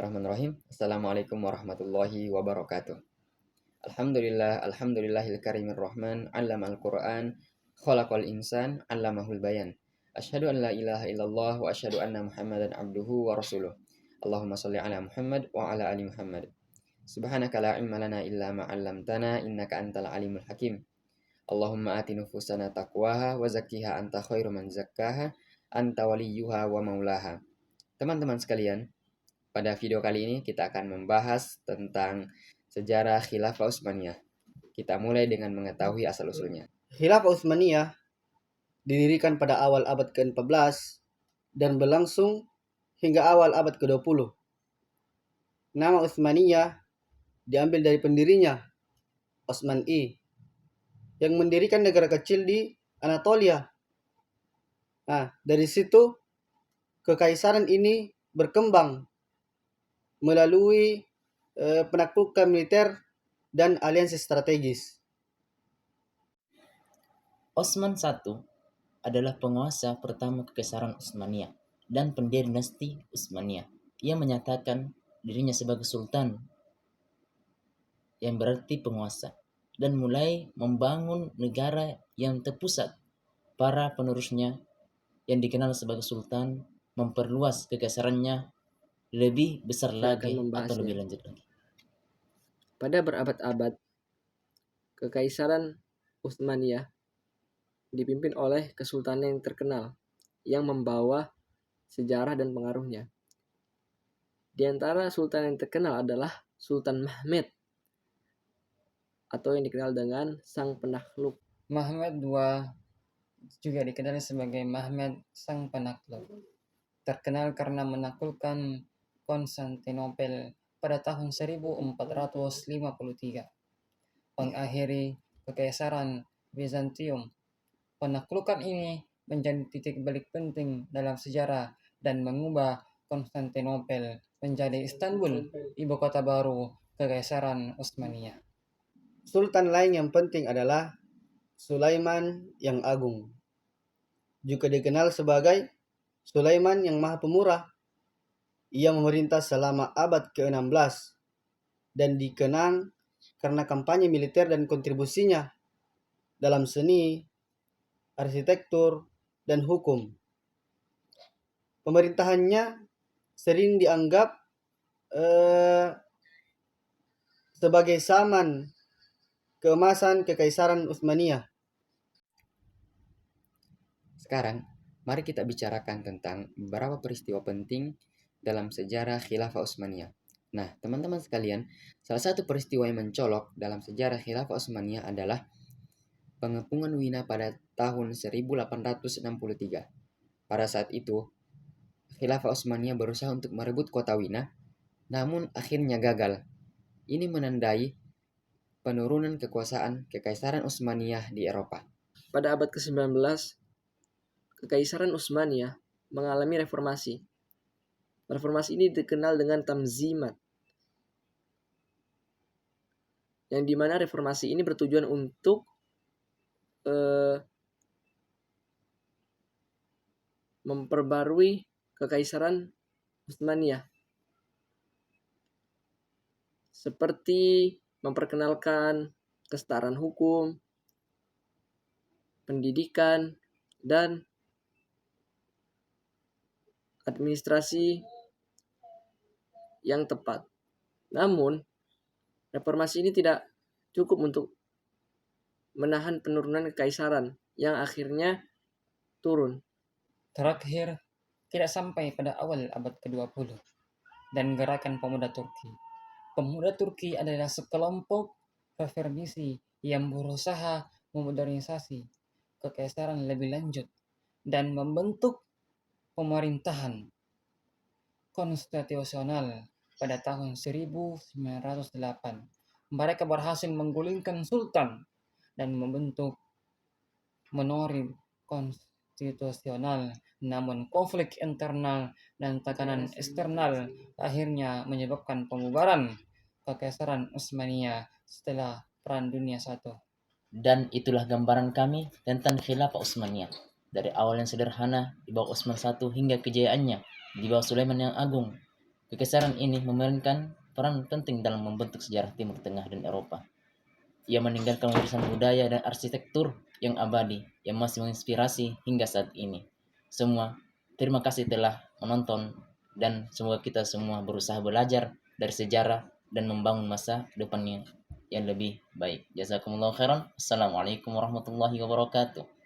Bismillahirrahmanirrahim. Assalamualaikum warahmatullahi wabarakatuh. Alhamdulillahil karimir rahman, 'allamal Qur'an, khalaqal insan, 'allamahul bayan. Asyhadu an la ilaha illallah wa asyhadu anna Muhammadan abduhu wa rasuluh. Allahumma shalli ala Muhammad wa ala ali Muhammad. Subhanaka la ilma lana illa ma 'allamtana innaka antal alimul hakim. Allahumma ati nufusana taqwaha wa zakkiha anta khairu man zakkaha, anta waliyuha wa maulaha. Teman-teman sekalian, pada video kali ini kita akan membahas tentang sejarah Khilafah Utsmaniyah. Kita mulai dengan mengetahui asal-usulnya. Khilafah Utsmaniyah didirikan pada awal abad ke-14 dan berlangsung hingga awal abad ke-20. Nama Utsmaniyah diambil dari pendirinya, Osman I, yang mendirikan negara kecil di Anatolia. Dari situ kekaisaran ini berkembang melalui penaklukan militer dan aliansi strategis. Osman I adalah penguasa pertama Kekaisaran Utsmaniyah dan pendiri dinasti Utsmaniyah. Ia menyatakan dirinya sebagai sultan, yang berarti penguasa, dan mulai membangun negara yang terpusat. Para penerusnya yang dikenal sebagai sultan memperluas kekaisarannya lebih besar lagi atau lebih lanjut lagi. Pada berabad-abad, Kekaisaran Utsmaniyah dipimpin oleh kesultanan yang terkenal yang membawa sejarah dan pengaruhnya. Di antara sultan yang terkenal adalah Sultan Mehmed, atau yang dikenal dengan Sang Penakluk. Mehmed II juga dikenal sebagai Mehmed Sang Penakluk. Terkenal karena menaklukkan Konstantinopel pada tahun 1453, mengakhiri Kekaisaran Bizantium. Penaklukan ini menjadi titik balik penting dalam sejarah dan mengubah Konstantinopel menjadi Istanbul, ibu kota baru Kekaisaran Utsmaniyah. Sultan lain yang penting adalah Sulaiman yang Agung, juga dikenal sebagai Sulaiman yang Maha Pemurah. Ia memerintah selama abad ke-16 dan dikenang karena kampanye militer dan kontribusinya dalam seni, arsitektur, dan hukum. Pemerintahannya sering dianggap sebagai zaman keemasan Kekaisaran Utsmaniyah. Sekarang, mari kita bicarakan tentang beberapa peristiwa penting dalam sejarah Khilafah Utsmaniyah. Nah, teman-teman sekalian, salah satu peristiwa yang mencolok dalam sejarah Khilafah Utsmaniyah adalah pengepungan Wina pada tahun 1863. Pada saat itu, Khilafah Utsmaniyah berusaha untuk merebut kota Wina, namun akhirnya gagal. Ini menandai penurunan kekuasaan Kekaisaran Utsmaniyah di Eropa. Pada abad ke-19, Kekaisaran Utsmaniyah mengalami reformasi. Reformasi ini dikenal dengan Tamzimat, yang dimana reformasi ini bertujuan untuk memperbarui Kekaisaran Utsmaniyah, seperti memperkenalkan kesetaraan hukum, pendidikan, dan administrasi yang tepat. Namun, reformasi ini tidak cukup untuk menahan penurunan kekaisaran yang akhirnya turun. Terakhir, tidak sampai pada awal abad ke-20 dan gerakan pemuda Turki. Pemuda Turki adalah sekelompok reformisi yang berusaha memodernisasi kekaisaran lebih lanjut dan membentuk pemerintahan konstitusional pada tahun 1908. Mereka berhasil menggulingkan sultan dan membentuk monarki konstitusional. Namun konflik internal dan tekanan eksternal akhirnya menyebabkan pembubaran Kekaisaran Utsmaniyah setelah Perang Dunia I. Dan itulah gambaran kami tentang Khilafah Utsmaniyah. Dari awal yang sederhana di bawah Utsman I hingga kejayaannya di bawah Sulaiman yang Agung. Kekaisaran ini memainkan peran penting dalam membentuk sejarah Timur Tengah dan Eropa. Ia meninggalkan warisan budaya dan arsitektur yang abadi yang masih menginspirasi hingga saat ini. Semua, terima kasih telah menonton dan semoga kita semua berusaha belajar dari sejarah dan membangun masa depannya yang lebih baik. Jazakumullah khairan. Assalamualaikum warahmatullahi wabarakatuh.